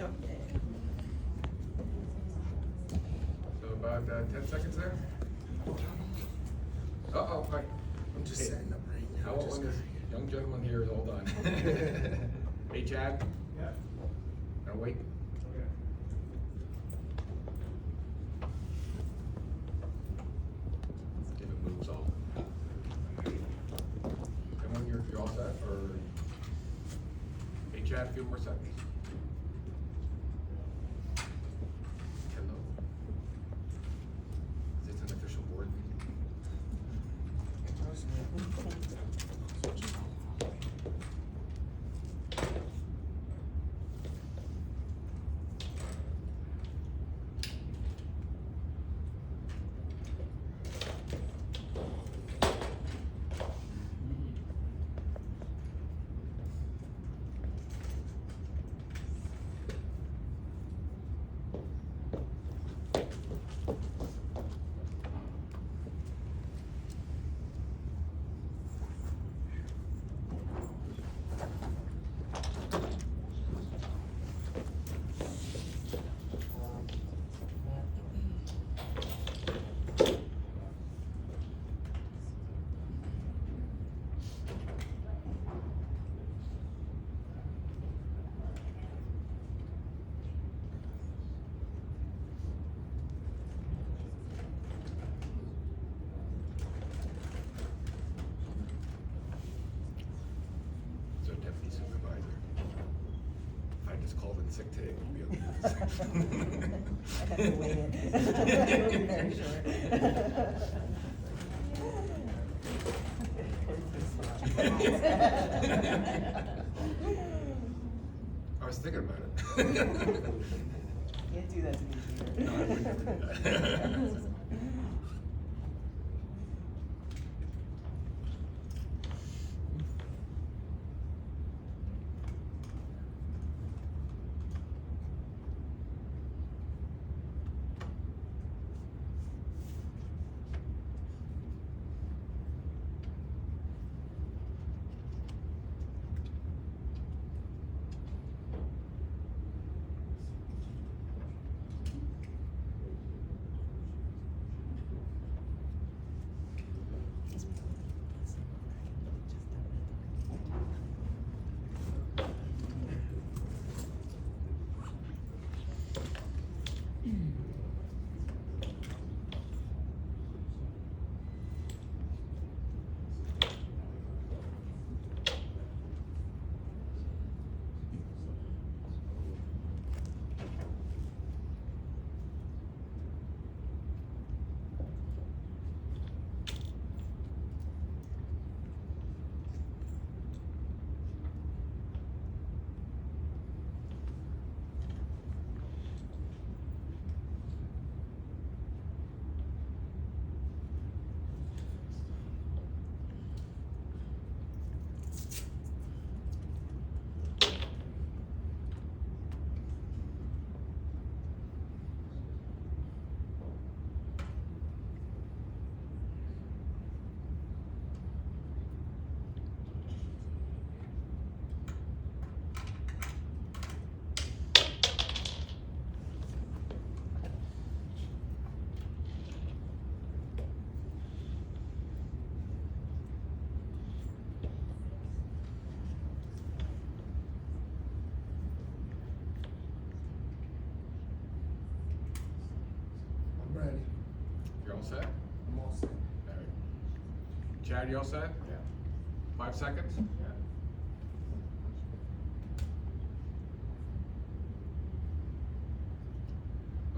Okay. So about 10 seconds there. Uh-oh, hi. I'm just Hey, setting up right now. How long Just this young gentleman here is all done? Hey, Chad? Yeah. Gonna wait? Okay. If it moves, I'll. And when you're all set, or? Hey, Chad, a few more seconds. Hello? Is this an official board meeting? So Deputy Supervisor, if I just called in sick today, we'd be able to do this. I have to wait it. It'll be very short. I was thinking about it. Can't do that to me, Peter. No, I would never do that. I'm ready. You're all set? I'm all set. All right. Chad, you all set? Yeah. 5 seconds? Yeah.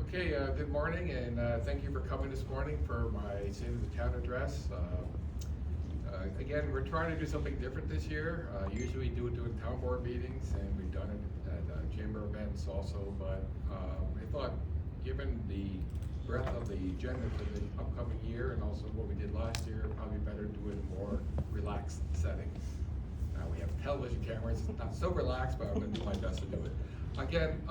Okay, good morning, and thank you for coming this morning for my State of the Town address. Again, we're trying to do something different this year. Usually we do it during town board meetings, and we've done it at chamber events also, but I thought, given the breadth of the agenda for the upcoming year and also what we did last year, probably better do it in a more relaxed setting. We have television cameras, it's not so relaxed, but I'm gonna do my best to do it. Again,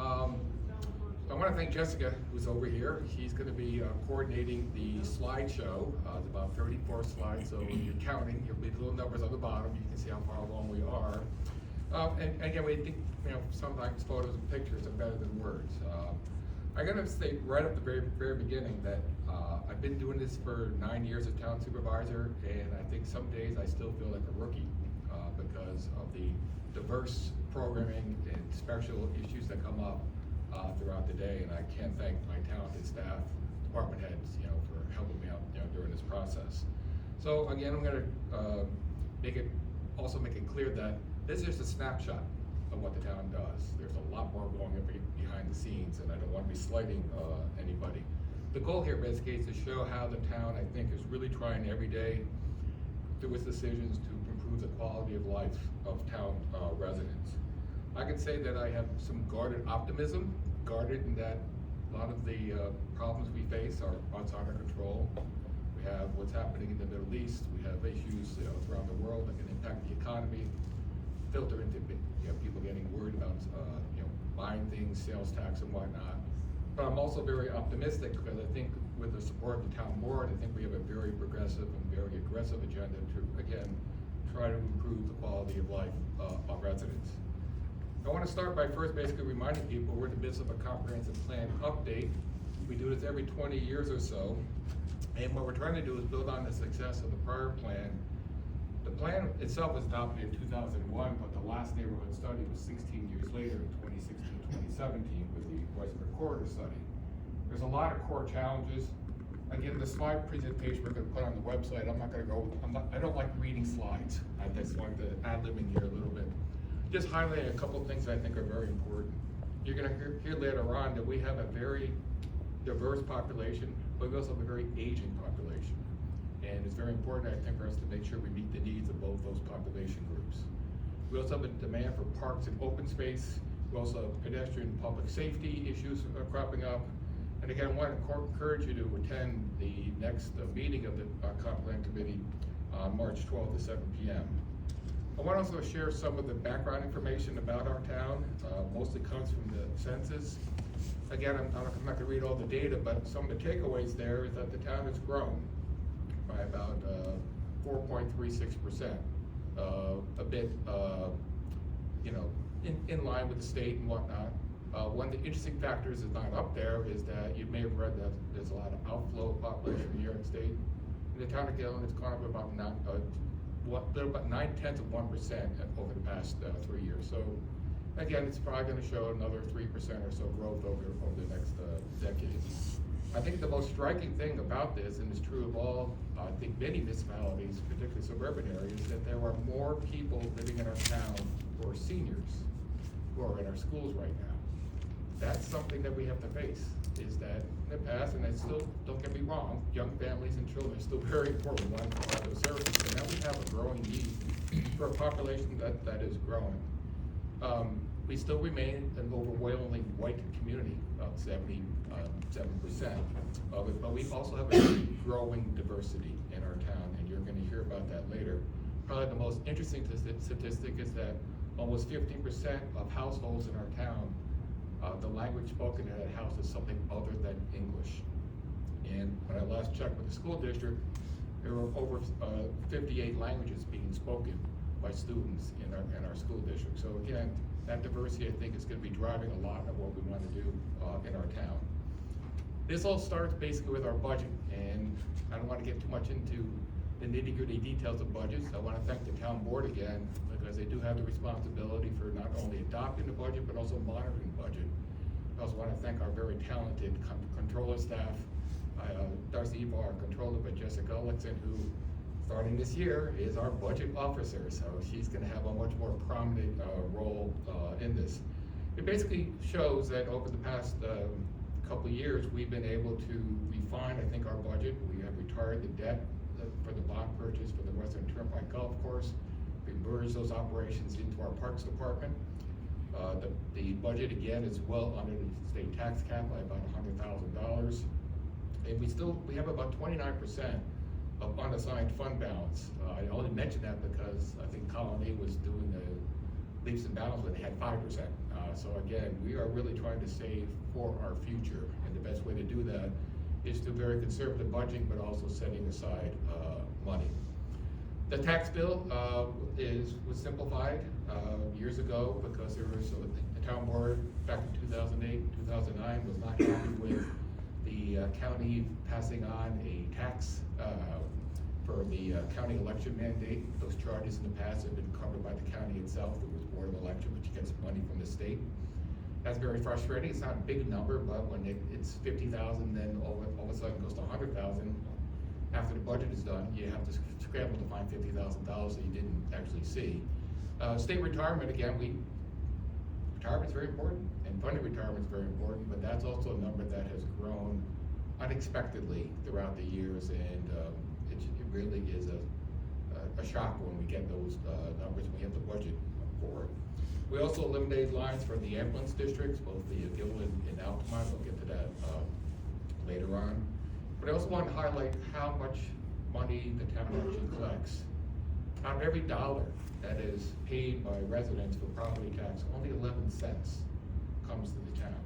I want to thank Jessica, who's over here. She's going to be coordinating the slideshow. It's about 34 slides, so when you're counting, you'll be the little numbers on the bottom. You can see how far along we are. And again, we think, sometimes photos and pictures are better than words. I gotta state right at the very beginning that I've been doing this for 9 years as town supervisor, and I think some days I still feel like a rookie because of the diverse programming and special issues that come up throughout the day. And I can't thank my talented staff, department heads, for helping me out, during this process. So again, I'm gonna make it clear that this is a snapshot of what the town does. There's a lot more going on behind the scenes, and I don't want to be slighting anybody. The goal here basically is to show how the town, I think, is really trying every day through its decisions to improve the quality of life of town residents. I can say that I have some guarded optimism, guarded in that a lot of the problems we face are outside our control. We have what's happening in the Middle East. We have issues around the world that can impact the economy, filter into people getting worried about buying things, sales tax and whatnot. But I'm also very optimistic because I think with the support of the town board, I think we have a very progressive and very aggressive agenda to, again, try to improve the quality of life of residents. I want to start by first basically reminding people we're in the midst of a comprehensive plan update. We do this every 20 years or so. And what we're trying to do is build on the success of the prior plan. The plan itself was adopted in 2001, but the last neighborhood study was 16 years later in 2016-2017 with the Weisberg Corridor study. There's a lot of core challenges. Again, the slide presentation we're going to put on the website, I don't like reading slides. I just want to ad-lib in here a little bit. Just highlight a couple of things that I think are very important. You're going to hear later on that we have a very diverse population, but we also have a very aging population. And it's very important, I think, for us to make sure we meet the needs of both those population groups. We also have a demand for parks and open space. We also have pedestrian and public safety issues cropping up. And again, I want to encourage you to attend the next meeting of the Comp Plan Committee on March 12th at 7 p.m. I want to also share some of the background information about our town. Mostly comes from the census. Again, I'm not going to read all the data, but some of the takeaways there is that the town has grown by about 4.36%, a bit, in line with the state and whatnot. One of the interesting factors that's not up there is that you may have read that there's a lot of outflow of population from New York State. In the town of Guilderland, it's gone up about 0.9% over the past 3 years. So again, it's probably going to show another 3% or so growth over the next decade. I think the most striking thing about this, and it's true of all, I think many municipalities, particularly suburban areas, that there are more people living in our town who are seniors, who are in our schools right now. That's something that we have to face, is that in the past, and it's still, don't get me wrong, young families and children are still very important, we want to provide those services, but now we have a growing need for a population that is growing. We still remain an overwhelmingly white community, about 77% of it, but we also have a growing diversity in our town, and you're going to hear about that later. Probably the most interesting statistic is that almost 15% of households in our town, the language spoken in that house is something other than English. And when I last checked with the school district, there were over 58 languages being spoken by students in our school district. So again, that diversity, I think, is going to be driving a lot of what we want to do in our town. This all starts basically with our budget, and I don't want to get too much into the nitty-gritty details of budgets. I want to thank the town board again, because they do have the responsibility for not only adopting the budget, but also monitoring the budget. I also want to thank our very talented controller staff, Darcy Eva, our controller, but Jessica Ellingson, who starting this year is our budget officer, so she's going to have a much more prominent role in this. It basically shows that over the past couple of years, we've been able to refine, I think, our budget. We have retired the debt for the bond purchase for the Western Turnpike Golf Course. We merged those operations into our Parks Department. The budget, again, is well under the state tax cap by about $100,000. And we have about 29% of unassigned fund balance. I only mention that because I think Column A was doing the leaps and bounds when they had 5%. So again, we are really trying to save for our future, and the best way to do that is through very conservative budgeting, but also setting aside money. The tax bill was simplified. Years years ago because there was, the town board back in 2008, 2009 was not happy with the county passing on a tax for the county election mandate. Those charges in the past have been covered by the county itself. It was Board of Election, which gets money from the state. That's very frustrating. It's not a big number, but when it's 50,000, then all of a sudden it goes to 100,000. After the budget is done, you have to scramble to find $50,000 that you didn't actually see. State retirement, again, retirement's very important, and funded retirement's very important, but that's also a number that has grown unexpectedly throughout the years, and it really is a shock when we get those numbers, when we have the budget for it. We also eliminated lines for the ambulance districts, both the Guilderland and Altamont. We'll get to that later on. But I also want to highlight how much money the town actually collects. Out of every dollar that is paid by residents for property tax, only 11 cents comes to the town.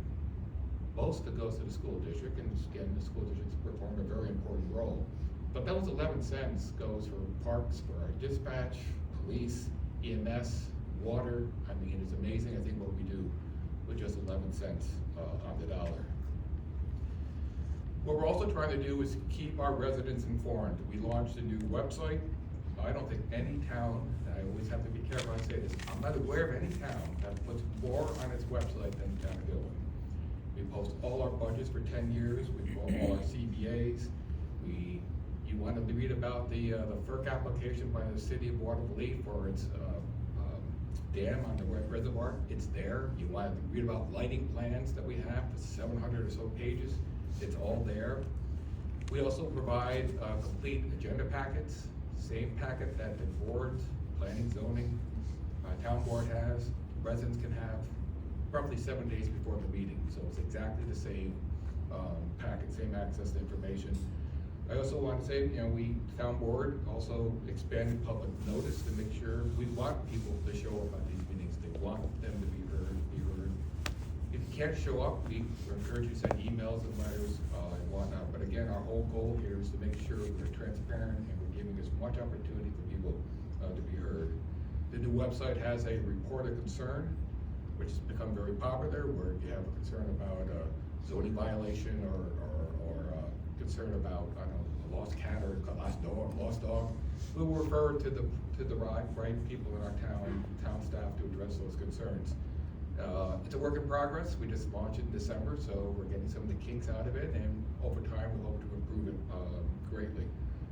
Most of it goes to the school district, and again, the school districts perform a very important role. But those 11 cents goes for parks, for our dispatch, police, EMS, water. I mean, it's amazing, I think, what we do with just 11 cents on the dollar. What we're also trying to do is keep our residents informed. We launched a new website. I don't think any town, and I always have to be careful when I say this, I'm not aware of any town that puts more on its website than the town of Guilderland. We post all our budgets for 10 years, we post all our CBAs. You want to read about the FERC application by the city of Waterville for its dam on the reservoir, it's there. You want to read about lighting plans that we have, the 700 or so pages, it's all there. We also provide complete agenda packets, same packet that the boards, planning, zoning, town board has, residents can have roughly 7 days before the meeting. So it's exactly the same packet, same access to information. I also want to say, town board also expanded public notice to make sure we want people to show up at these meetings. They want them to be heard, If you can't show up, we encourage you to send emails and letters and whatnot. But again, our whole goal here is to make sure we're transparent and we're giving as much opportunity for people to be heard. The new website has a report of concern, which has become very popular, where if you have a concern about a zoning violation or concern about, I don't know, a lost cat or a lost dog, we will refer to the right people in our town staff to address those concerns. It's a work in progress. We just launched it in December, so we're getting some of the kinks out of it, and over time we'll hope to improve it greatly.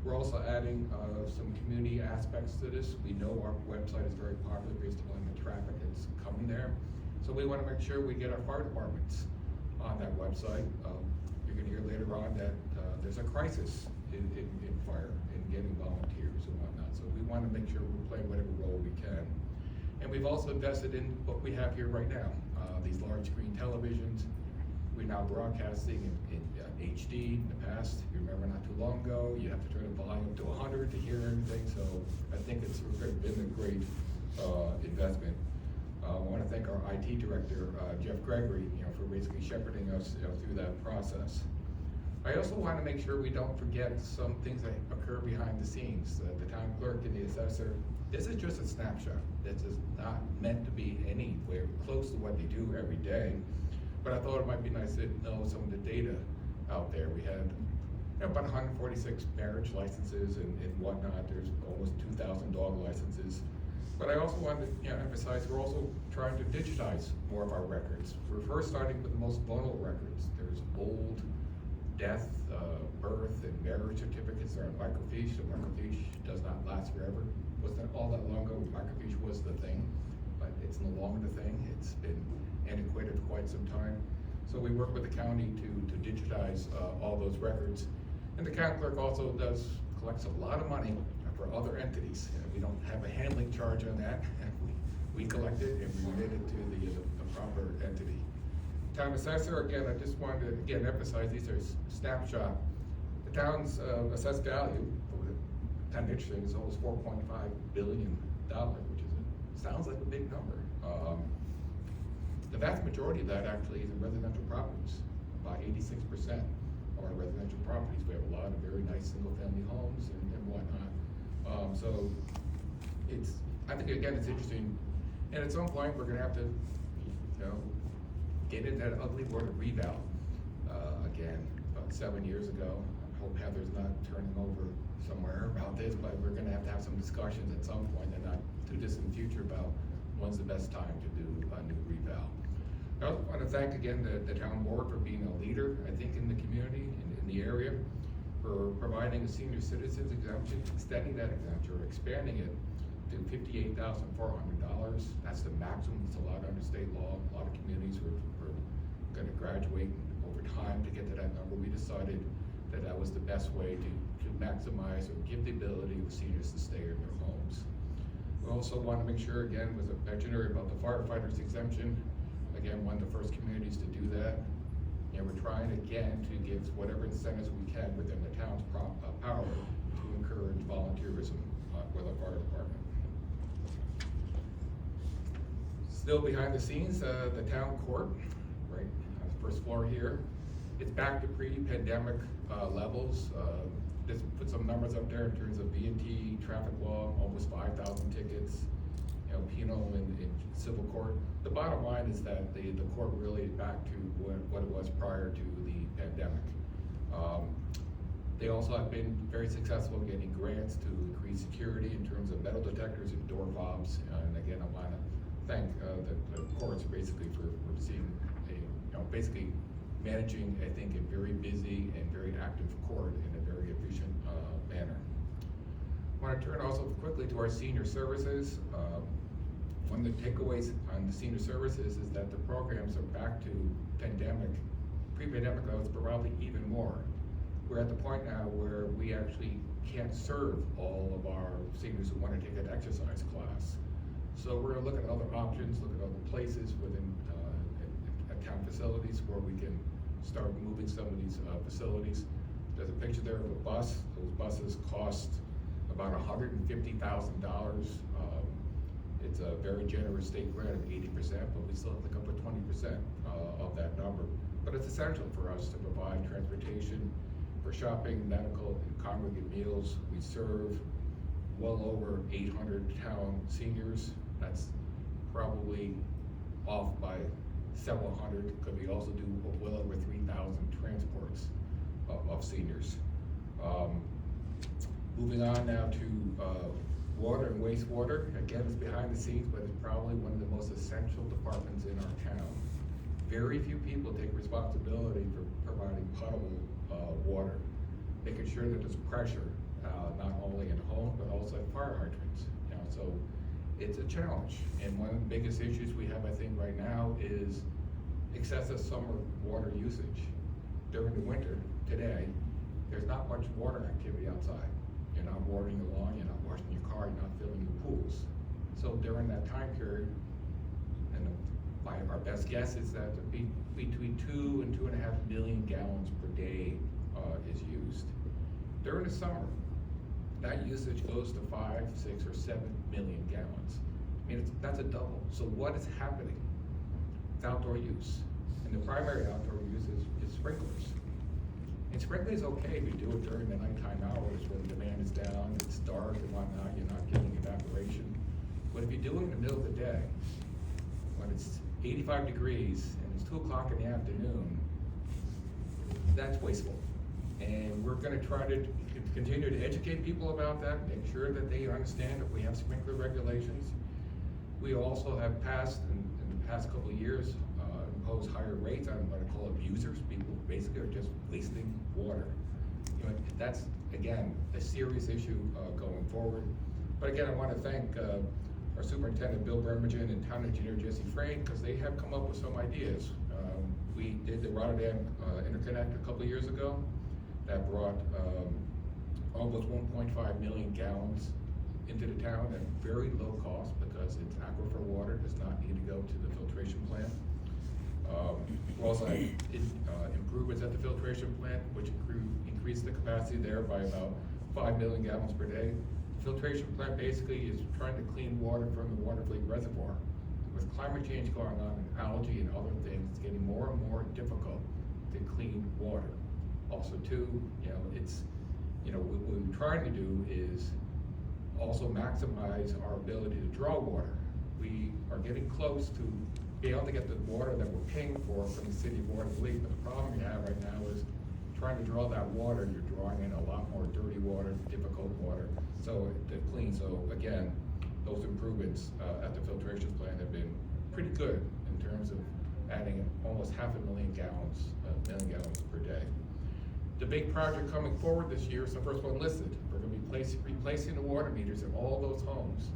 We're also adding some community aspects to this. We know our website is very popular based upon the traffic that's coming there, so we want to make sure we get our fire departments on that website. You're going to hear later on that there's a crisis in fire, in getting volunteers and whatnot. So we want to make sure we're playing whatever role we can. And we've also invested in what we have here right now, these large screen televisions. We're now broadcasting in HD. In the past, you remember not too long ago, you have to turn the volume up to 100 to hear everything. So I think it's been a great investment. I want to thank our IT director, Jeff Gregory, for basically shepherding us through that process. I also want to make sure we don't forget some things that occur behind the scenes. The town clerk and the assessor, this is just a snapshot. This is not meant to be anywhere close to what they do every day. But I thought it might be nice to know some of the data out there. We had about 146 marriage licenses and whatnot. There's almost 2,000 dog licenses. But I also wanted to emphasize we're also trying to digitize more of our records. We're first starting with the most vulnerable records. There's old death, birth, and marriage certificates are on microfiche. The microfiche does not last forever. It wasn't all that long ago microfiche was the thing, but it's no longer the thing. It's been antiquated for quite some time. So we work with the county to digitize all those records. And the county clerk also collects a lot of money for other entities. We don't have a handling charge on that. We collect it and we remit it to the proper entity. Town assessor, again, I just wanted to emphasize these are snapshot. The town's assessed value, kind of interesting, is almost $4.5 billion, which sounds like a big number. The vast majority of that actually is in residential properties. About 86% are residential properties. We have a lot of very nice single-family homes and whatnot. So I think again it's interesting. And at some point, we're gonna have to, get into that ugly word of reval, again, about 7 years ago. I hope Heather's not turning over somewhere about this, but we're gonna have some discussions at some point, and not too distant future, about when's the best time to do a new reval. I also want to thank again the town board for being a leader, I think, in the community, in the area, for providing a senior citizens exemption, extending that exemption, or expanding it to $58,400. That's the maximum that's allowed under state law. A lot of communities were gonna graduate over time to get to that number. We decided that that was the best way to maximize or give the ability of seniors to stay in their homes. We also want to make sure, again, was a mentioned about the firefighters exemption. Again, one of the first communities to do that. And we're trying again to give whatever incentives we can within the town's power to encourage volunteerism with our fire department. Still behind the scenes, the town court, right on the first floor here. It's back to pre-pandemic levels. Just put some numbers up there in terms of B&T, traffic law, almost 5,000 tickets. Penal and civil court. The bottom line is that the court really is back to what it was prior to the pandemic. They also have been very successful in getting grants to increase security in terms of metal detectors and door fobs. And again, I want to thank the courts basically for seeing basically managing, I think, a very busy and very active court in a very efficient manner. I want to turn also quickly to our senior services. One of the takeaways on the senior services is that the programs are back to pre-pandemic levels, but probably even more. We're at the point now where we actually can't serve all of our seniors who want to take an exercise class. So we're gonna look at other options, look at other places within town facilities where we can start moving some of these facilities. There's a picture there of a bus. Those buses cost about $150,000. It's a very generous state grant of 80%, but we still have to come up with 20% of that number. But it's essential for us to provide transportation for shopping, medical, and congregate meals. We serve well over 800 town seniors. That's probably off by several hundred, because we also do well over 3,000 transports of seniors. Moving on now to water and wastewater. Again, it's behind the scenes, but it's probably one of the most essential departments in our town. Very few people take responsibility for providing potable water, making sure that there's pressure, not only in homes, but also at fire hydrants. So it's a challenge. And one of the biggest issues we have, I think, right now is excessive summer water usage. During the winter, today, there's not much water activity outside. You're not watering the lawn, you're not washing your car, you're not filling the pools. So during that time period, and our best guess is that between 2 and 2.5 million gallons per day is used. During the summer, that usage goes to 5, 6, or 7 million gallons. I mean, that's a double. So what is happening? It's outdoor use. And the primary outdoor use is sprinklers. And sprinkling is okay if you do it during the nighttime hours when the demand is down, it's dark and whatnot, you're not getting evaporation. But if you do it in the middle of the day, when it's 85 degrees and it's 2 o'clock in the afternoon, that's wasteful. And we're gonna try to continue to educate people about that, make sure that they understand that we have sprinkler regulations. We also have passed, in the past couple of years, imposed higher rates on what I call abusers. People basically are just wasting water. That's, again, a serious issue going forward. But again, I want to thank our superintendent, Bill Bermagen, and town engineer, Jesse Frayne, because they have come up with some ideas. We did the Rotterdam Interconnect a couple of years ago. That brought almost 1.5 million gallons into the town at very low cost, because it's aquifer water, does not need to go to the filtration plant. We also had improvements at the filtration plant, which increased the capacity there by about 5 million gallons per day. The filtration plant basically is trying to clean water from the Waterfleet Reservoir. With climate change going on and algae and other things, it's getting more and more difficult to clean water. Also too, what we're trying to do is also maximize our ability to draw water we are getting close to being able to get the water that we're paying for from the city of Waterloo. But the problem you have right now is trying to draw that water, you're drawing in a lot more dirty water, difficult water, so to clean. So again, those improvements at the filtration plant have been pretty good in terms of adding almost 500,000 gallons, million gallons per day. The big project coming forward this year is the first one listed. We're gonna be replacing the water meters in all those homes.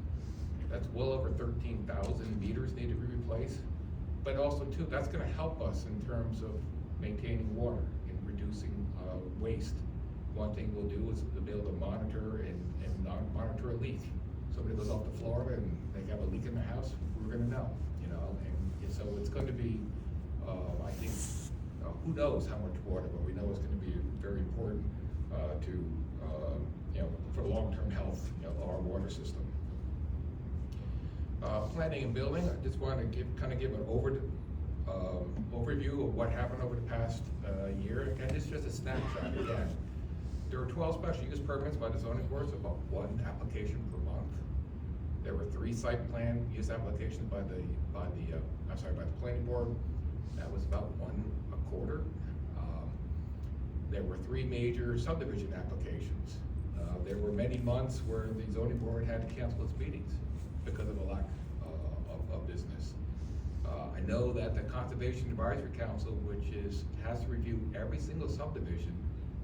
That's well over 13,000 meters need to be replaced. But also too, that's gonna help us in terms of maintaining water and reducing waste. One thing we'll do is to be able to monitor and monitor a leak. Somebody goes off to Florida and they have a leak in their house, we're gonna know, you know, and so it's going to be, I think, who knows how much water, but we know it's gonna be very important to, you know, for the long-term health, you know, of our water system. Planning and building, I just want to give an overview of what happened over the past year, and it's just a snapshot again. There were 12 special use permits by the zoning boards, about 1 application per month. There were 3 site plan use applications by the planning board. That was about 1 a quarter. There were 3 major subdivision applications. There were many months where the zoning board had to cancel its meetings because of a lack of business. I know that the Conservation Advisory Council, which has to review every single subdivision,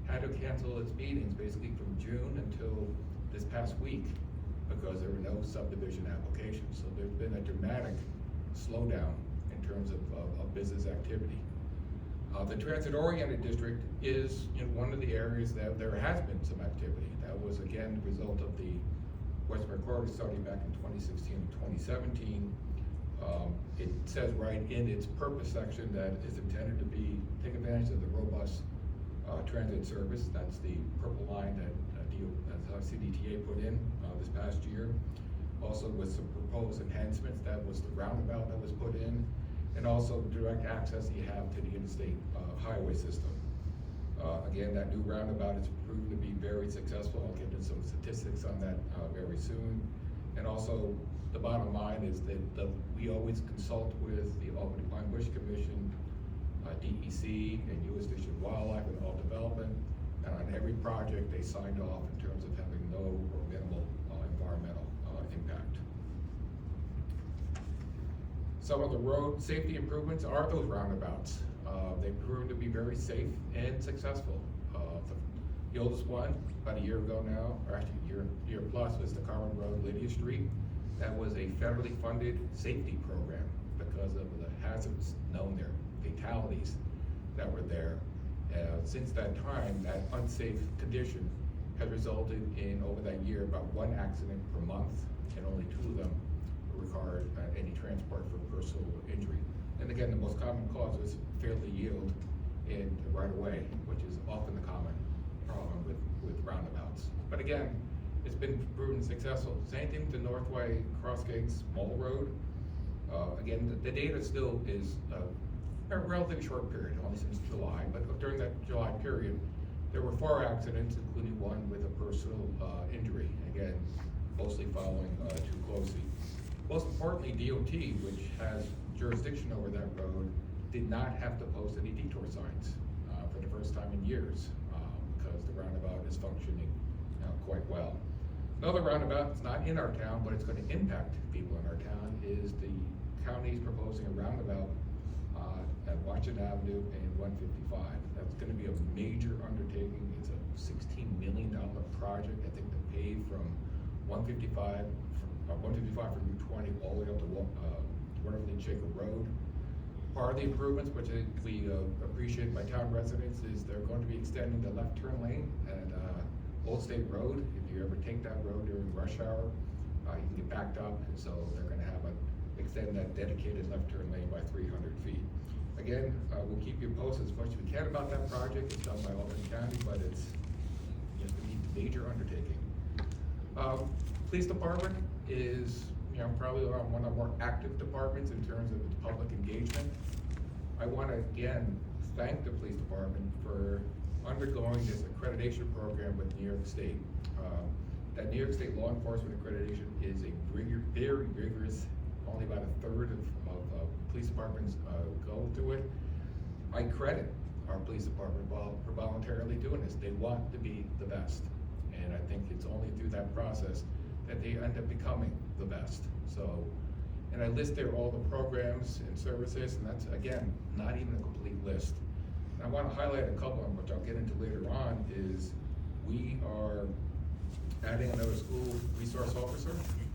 had to cancel its meetings basically from June until this past week because there were no subdivision applications. So there's been a dramatic slowdown in terms of business activity. The transit-oriented district is one of the areas that there has been some activity. That was again the result of the Western Corridor study back in 2016 and 2017. It says right in its purpose section that it's intended to take advantage of the robust transit service. That's the purple line that CDTA put in this past year. Also with some proposed enhancements, that was the roundabout that was put in, and also direct access you have to the interstate highway system. Again, that new roundabout has proven to be very successful. I'll get into some statistics on that very soon. And also, the bottom line is that we always consult with the Albany Pine Bush Commission, DEC, and U.S. Fish and Wildlife and all development. And on every project, they signed off in terms of having no or minimal environmental impact. Some of the road safety improvements are those roundabouts. They've proven to be very safe and successful. The oldest one, about a year ago now, or actually a year plus, was the Carmen Road, Lydia Street. That was a federally funded safety program because of the hazards known there, fatalities that were there. Since that time, that unsafe condition has resulted in, over that year, about 1 accident per month, and only 2 of them required any transport for personal injury. And again, the most common cause was failure to yield in right away, which is often the common problem with roundabouts. But again, it's been proven successful. Same thing with the Northway Crossgates Mall Road. Again, the data still is a relatively short period, only since July, but during that July period, there were 4 accidents, including 1 with a personal injury. Again, mostly following too closely. Most importantly, DOT, which has jurisdiction over that road, did not have to post any detour signs for the first time in years because the roundabout is functioning quite well. Another roundabout that's not in our town, but it's going to impact people in our town, is the county's proposing a roundabout at Washington Avenue and 155. That's going to be a major undertaking. It's a $16 million project. I think to pave from 155 from Route 20 all the way up to Waterloo Shaker Road. Part of the improvements, which we appreciate by town residents, is they're going to be extending the left turn lane at Old State Road. If you ever take that road during rush hour, you can get backed up, and so they're going to have extend that dedicated left turn lane by 300 feet. Again, we'll keep you posted as much as we can about that project. It's done by Albany County, but it's going to be a major undertaking. Police department is probably one of the more active departments in terms of its public engagement. I want to again thank the police department for undergoing this accreditation program with New York State. That New York State law enforcement accreditation is a very rigorous only about a third of police departments go through it. I credit our police department for voluntarily doing this. They want to be the best. And I think it's only through that process that they end up becoming the best. So, and I list there all the programs and services, and that's, again, not even a complete list. And I want to highlight a couple of them, which I'll get into later on, is we are adding another school resource officer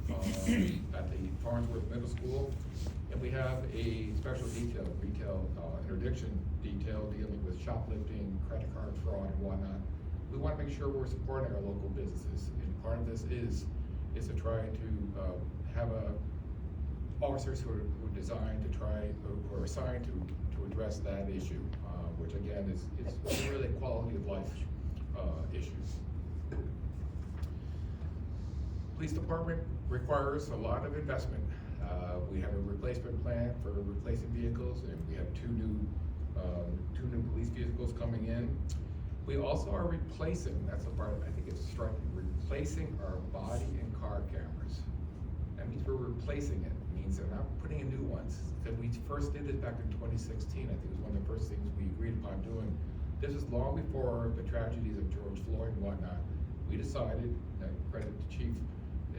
at the Farnsworth Middle School. And we have a special retail interdiction detail dealing with shoplifting, credit card fraud and whatnot. We want to make sure we're supporting our local businesses. And part of this is to try to have officers who are designed to try, or assigned to address that issue, which again is really quality of life issues. Police department requires a lot of investment. We have a replacement plan for replacing vehicles, and we have two new police vehicles coming in. We also are replacing, that's the part I think it's striking, replacing our body and car cameras. That means we're replacing it. It means they're not putting in new ones. Because we first did this back in 2016, I think it was one of the first things we agreed upon doing. This was long before the tragedies of George Floyd and whatnot. We decided, credit the chief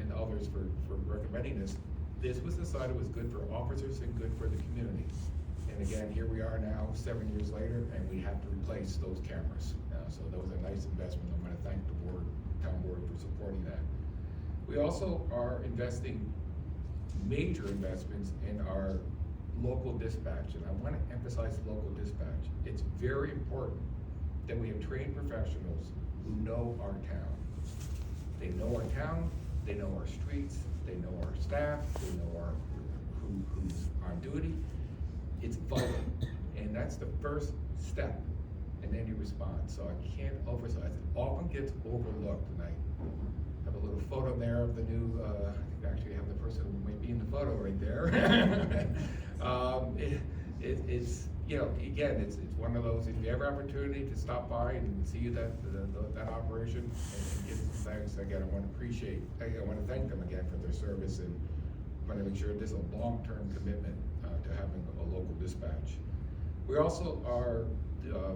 and others for recommending this, this was decided was good for officers and good for the community. And again, here we are now, 7 years later, and we have to replace those cameras. So that was a nice investment. I'm gonna thank the board, town board, for supporting that. We also are investing major investments in our local dispatch, and I wanna emphasize local dispatch. It's very important that we have trained professionals who know our town. They know our town, they know our streets, they know our staff, they know who's on duty. It's vital, and that's the first step in any response. So I can't emphasize, it often gets overlooked, and I have a little photo there of the new, I think I actually have the person who may be in the photo right there. It's, you know, again, it's one of those, if you have opportunity to stop by and see that operation and give some thanks, again, I want to thank them again for their service, and I want to make sure there's a long-term commitment to having a local dispatch. We also are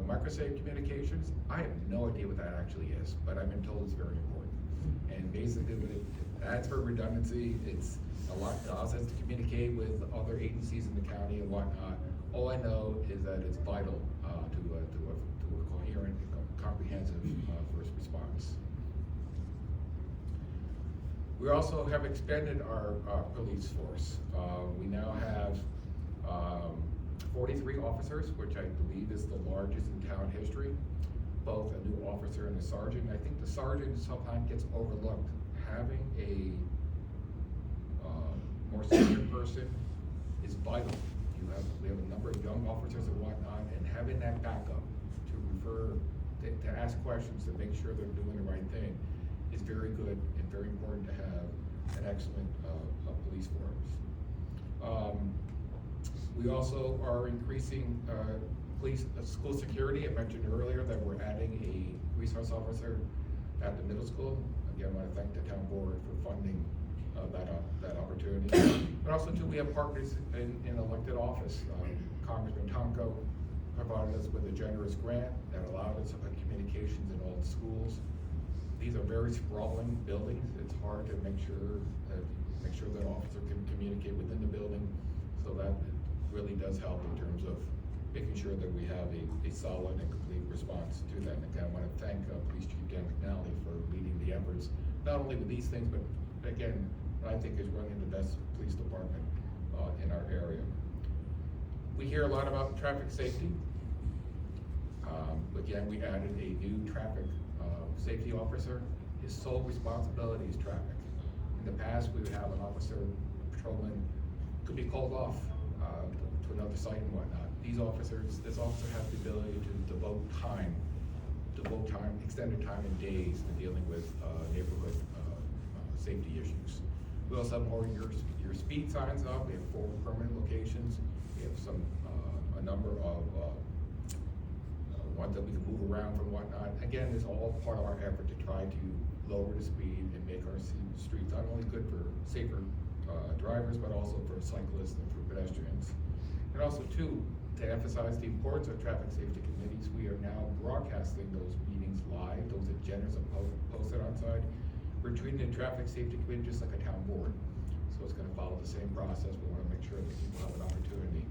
microsafe communications. I have no idea what that actually is, but I've been told it's very important. And basically, it adds for redundancy. It's a lot, allows us to communicate with other agencies in the county and whatnot. All I know is that it's vital to a coherent, comprehensive first response. We also have expanded our police force. We now have 43 officers, which I believe is the largest in town history, both a new officer and a sergeant. I think the sergeant sometimes gets overlooked. Having a more senior person is vital. We have a number of young officers and whatnot, and having that backup to refer, to ask questions, to make sure they're doing the right thing is very good and very important to have an excellent police force. We also are increasing police school security. I mentioned earlier that we're adding a resource officer at the middle school. Again, I want to thank the town board for funding that opportunity. But also too, we have partners in elected office. Congressman Tonko provided us with a generous grant that allowed us communications in all the schools. These are very sprawling buildings. It's hard to make sure that officer can communicate within the building. So that really does help in terms of making sure that we have a solid and complete response to that. And again, I want to thank Police Chief Dan McNally for leading the efforts, not only with these things, but again, I think is running the best police department in our area. We hear a lot about traffic safety. Again, we added a new traffic safety officer. His sole responsibility is traffic. In the past, we would have an officer, patrolman, could be called off to another site and whatnot. This officer has the ability to devote time, extended time in days to dealing with neighborhood safety issues. We also have more your speed signs up. We have 4 permanent locations. We have a number of ones that we can move around from whatnot. Again, it's all part of our effort to try to lower the speed and make our streets not only good for safer drivers, but also for cyclists and for pedestrians. And also too, to emphasize the importance of traffic safety committees, we are now broadcasting those meetings live, those agendas are posted on site. We're treating the traffic safety committee just like a town board. So it's gonna follow the same process. We wanna make sure that people have an opportunity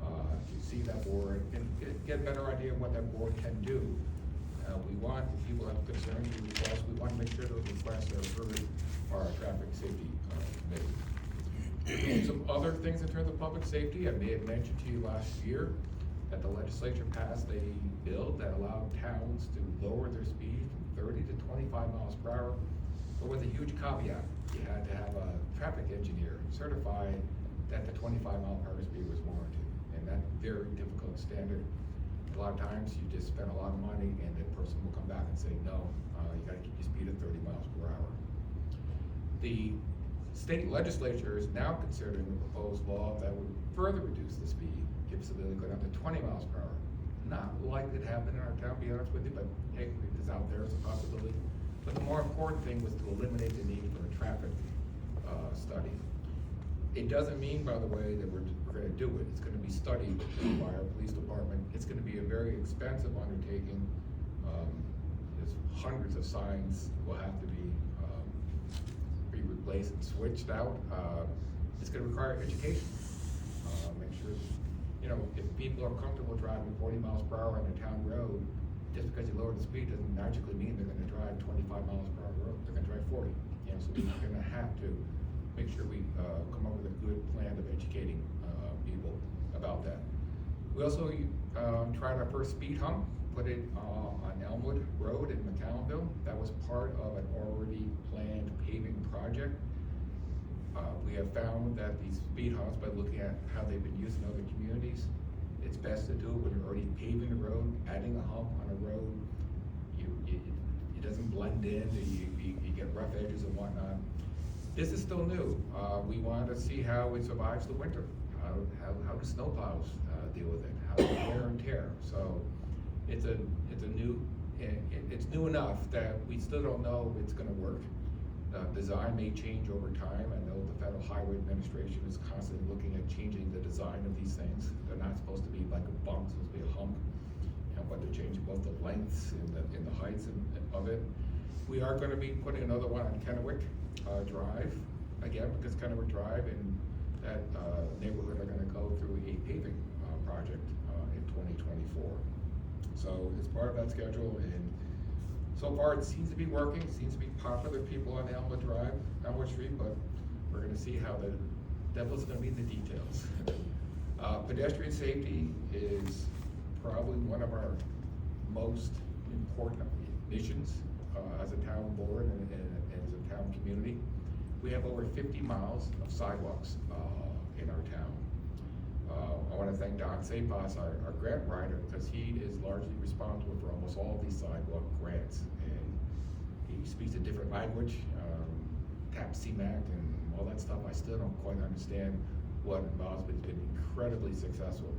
to see that board and get a better idea of what that board can do. We want, if people have concerns or requests, we wanna make sure those requests are heard by our traffic safety committee. Some other things in terms of public safety, I may have mentioned to you last year that the legislature passed a bill that allowed towns to lower their speed from 30 to 25 miles per hour, but with a huge caveat. You had to have a traffic engineer certify that the 25-mile-per-hour speed was warranted, and that's very difficult standard. A lot of times you just spend a lot of money and the person will come back and say, no, you gotta keep your speed at 30 miles per hour. The state legislature is now considering a proposed law that would further reduce the speed, give us the ability to go down to 20 miles per hour. Not likely to happen in our town, to be honest with you, but hey, if it's out there, it's a possibility. But the more important thing was to eliminate the need for a traffic study. It doesn't mean, by the way, that we're gonna do it. It's gonna be studied by our police department. It's gonna be a very expensive undertaking. There's hundreds of signs will have to be replaced and switched out. It's gonna require education. Make sure, you know, if people are comfortable driving 40 miles per hour on a town road, just because you lower the speed doesn't magically mean they're gonna drive 25 miles per hour road. They're gonna drive 40. You know, so we're gonna have to make sure we come up with a good plan of educating people about that. We also tried our first speed hump, put it on Elmwood Road in McCallumville. That was part of an already planned paving project. We have found that these speed humps, by looking at how they've been used in other communities, it's best to do it when you're already paving the road. Adding a hump on a road, it doesn't blend in, you get rough edges and whatnot. This is still new. We want to see how it survives the winter. How do snowplows deal with it? How does wear and tear? So it's new enough that we still don't know if it's going to work. Design may change over time. I know the Federal Highway Administration is constantly looking at changing the design of these things. They're not supposed to be like a bump, it's supposed to be a hump. But they're changing both the lengths and the heights of it. We are going to be putting another one on Kennewick Drive, again, because Kennewick Drive and that neighborhood are gonna go through a paving project in 2024. So it's part of that schedule, and so far it seems to be working, it seems to be popular people on Elmwood Drive, Elmwood Street, but we're gonna see how the devil's gonna be in the details. Pedestrian safety is probably one of our most important missions as a town board and as a town community. We have over 50 miles of sidewalks in our town. I want to thank Don Sapos, our grant writer, because he is largely responsible for almost all of these sidewalk grants. And he speaks a different language, TAP CMAC and all that stuff. I still don't quite understand what involves, but it's been incredibly successful.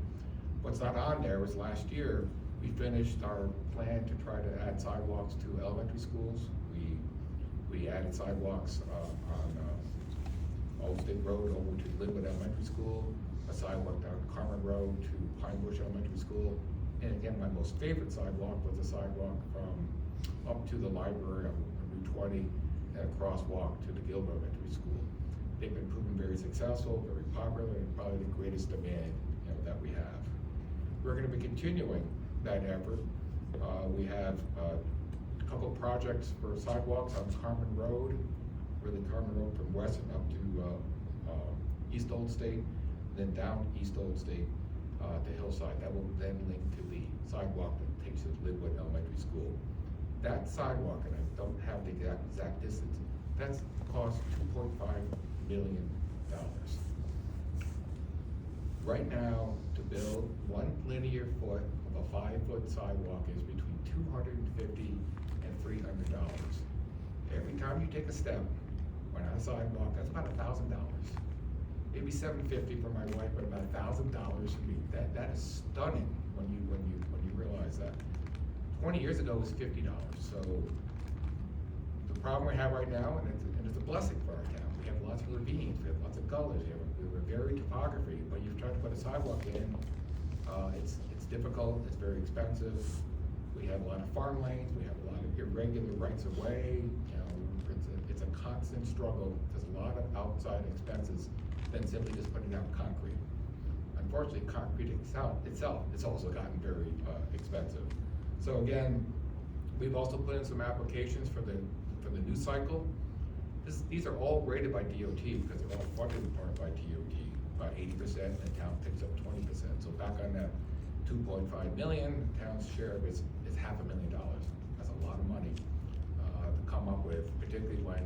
What's not on there was last year, we finished our plan to try to add sidewalks to elementary schools. We added sidewalks on Olmsted Road over to Linwood Elementary School, a sidewalk down Carmen Road to Pine Bush Elementary School. And again, my most favorite sidewalk was the sidewalk from up to the library on Route 20 and a crosswalk to the Guilderland Elementary School. They've been proven very successful, very popular, and probably the greatest demand that we have. We're going to be continuing that effort. We have a couple projects for sidewalks on Carmen Road, really Carmen Road from Weston up to East Old State, then down East Old State to Hillside. That will then link to the sidewalk that takes us to Linwood Elementary School. That sidewalk, and I don't have the exact distance, that's cost $2.5 million. Right now, to build 1 linear foot of a 5-foot sidewalk is between $250 and $300. Every time you take a step on a sidewalk, that's about $1,000. Maybe $750 for my wife, but about $1,000 for me. That is stunning when you realize that. 20 years ago it was $50. So the problem we have right now, and it's a blessing for our town, we have lots of ravines, we have lots of gullies, we have very topography, but you've tried to put a sidewalk in, it's difficult, it's very expensive. We have a lot of farm lanes, we have a lot of irregular rights of way, you know, it's a constant struggle. There's a lot of outside expenses than simply just putting out concrete. Unfortunately, concrete itself, it's also gotten very expensive. So again, we've also put in some applications for the new cycle. These are all rated by DOT because they're all funded in part by DOT, about 80%, and the town picks up 20%. So back on that 2.5 million, the town's share is $500,000. That's a lot of money to come up with, particularly when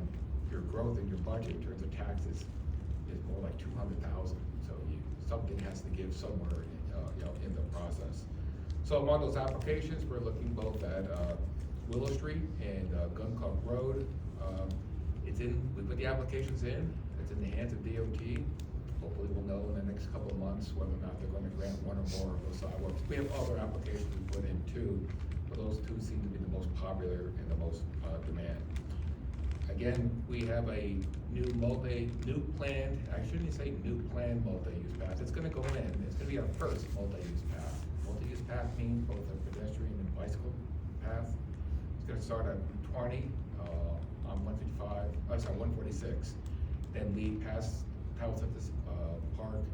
your growth in your budget in terms of taxes is more like 200,000. So something has to give somewhere, in the process. So among those applications, we're looking both at Willow Street and Gun Club Road. We put the applications in. It's in the hands of DOT. Hopefully we'll know in the next couple of months whether or not they're going to grant one or more of those sidewalks. We have other applications we put in too, but those two seem to be the most popular and the most demand. Again, we have a new planned multi-use path. It's gonna go in, it's gonna be our first multi-use path. Multi-use path means both a pedestrian and bicycle path. It's gonna start at 20 on 146, then lead past Towson Park,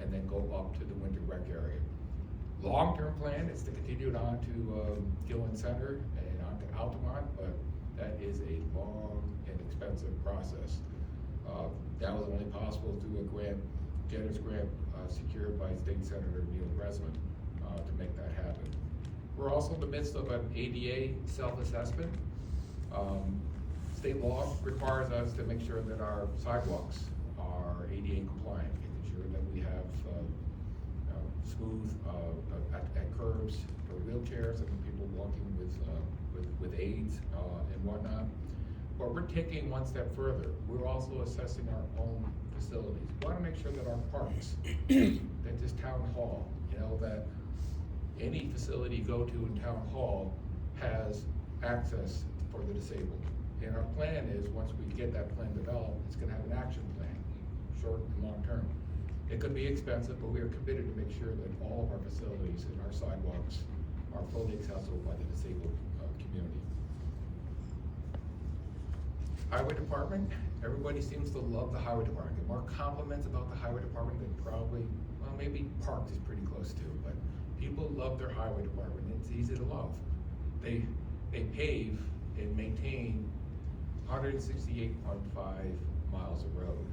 and then go up to the Winter Rec area. Long-term plan is to continue it on to Guilderland Center and on to Altamont, but that is a long and expensive process. That was only possible through a generous grant secured by State Senator Neil Resman to make that happen. We're also in the midst of an ADA self-assessment. State law requires us to make sure that our sidewalks are ADA compliant, making sure that we have smooth at curbs for wheelchairs and people walking with aids and whatnot. But we're taking one step further. We're also assessing our own facilities. We want to make sure that our parks, that this town hall, that any facility you go to in town hall has access for the disabled. And our plan is, once we get that plan developed, it's gonna have an action plan, short and long term. It could be expensive, but we are committed to make sure that all of our facilities and our sidewalks are fully accessible by the disabled community. Highway department, everybody seems to love the highway department. Get more compliments about the highway department than probably, well, maybe Parks is pretty close to, but people love their highway department. It's easy to love. They pave and maintain 168.5 miles of road.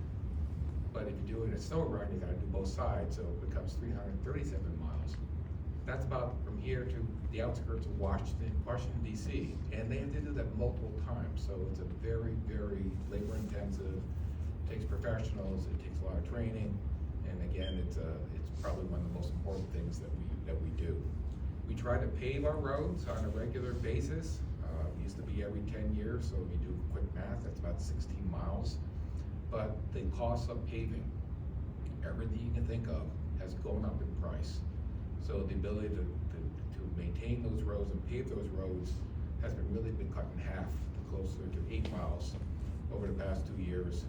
But if you're doing a snow run, you gotta do both sides, so it becomes 337 miles. That's about from here to the outskirts of Washington DC, and they have to do that multiple times, so it's a very, very labor intensive, takes professionals, it takes a lot of training, and again, it's probably one of the most important things that we do. We try to pave our roads on a regular basis. Used to be every 10 years, so if you do quick math, that's about 16 miles. But the cost of paving, everything you can think of, has gone up in price. So the ability to maintain those roads and pave those roads has really been cut in half to closer to 8 miles over the past 2 years.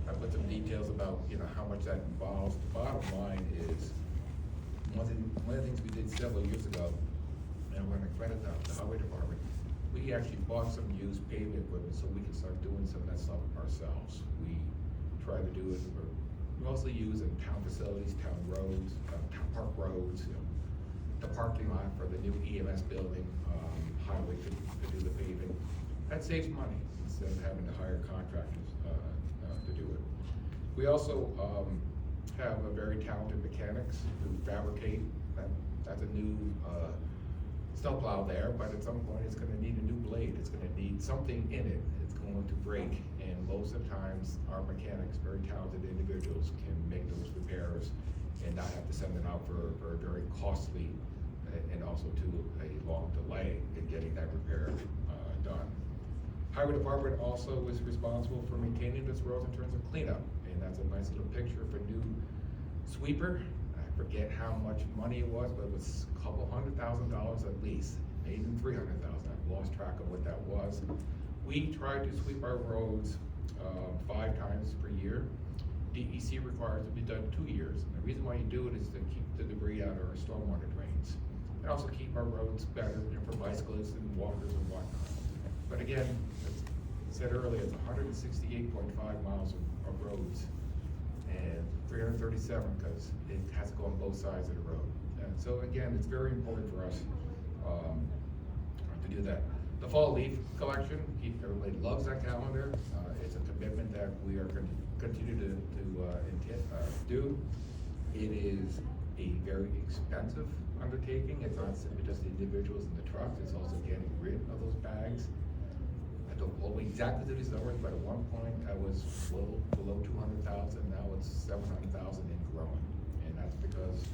I put some details about how much that involves. The bottom line is, one of the things we did several years ago, and we're gonna credit the highway department, we actually bought some used paving equipment so we can start doing some of that stuff ourselves. We try to do it, we're mostly used in town facilities, town roads, town park roads, the parking lot for the new EMS building, highway to do the paving. That saves money instead of having to hire contractors to do it. We also have a very talented mechanics who fabricate. That's a new snowplow there, but at some point it's gonna need a new blade. It's gonna need something in it. It's going to break, and most of the times our mechanics, very talented individuals, can make those repairs and not have to send it out for a very costly and also to a long delay in getting that repair done. Highway department also is responsible for maintaining this roads in terms of cleanup, and that's a nice little picture of a new sweeper. I forget how much money it was, but it was a couple $100,000 at least, maybe even 300,000. I've lost track of what that was. We tried to sweep our roads 5 times per year. DEC requires it to be done 2 years. And the reason why you do it is to keep the debris out of our stormwater drains. And also keep our roads better, you know, for bicyclists and walkers and whatnot. But again, as I said earlier, it's 168.5 miles of roads and 337 because it has to go on both sides of the road. And so again, it's very important for us to do that. The fall leaf collection, everybody loves that calendar. It's a commitment that we are going to continue to do. It is a very expensive undertaking. It's not simply just the individuals in the trucks, it's also getting rid of those bags. I don't know exactly these numbers, but at one point I was below 200,000, now it's 700,000 and growing. And that's because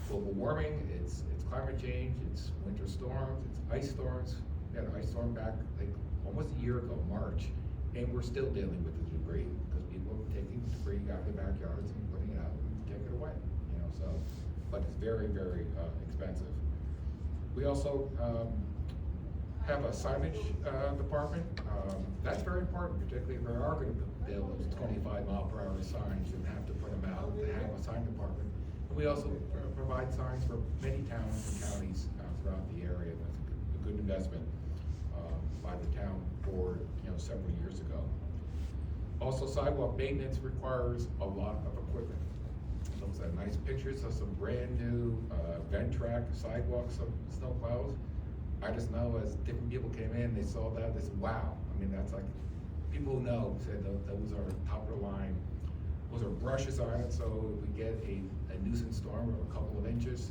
global warming, it's climate change, it's winter storms, it's ice storms. We had an ice storm back like almost a year ago, March, and we're still dealing with the debris because people are taking debris out of their backyards and putting it out and taking it away, you know, so, but it's very, very expensive. We also have a signage department. That's very important, particularly if we are going to build those 25-mile-per-hour signs and have to put them out, to have a sign department. And we also provide signs for many towns and counties throughout the area. That's a good investment by the town board, you know, several years ago. Also, sidewalk maintenance requires a lot of equipment. Those are nice pictures of some brand new Ventrac sidewalks of snowplows. I just know as different people came in, they saw that, they said, wow. I mean, that's like, people who know said those are top of the line. Those are brushes on it, so if we get a nuisance storm of a couple of inches,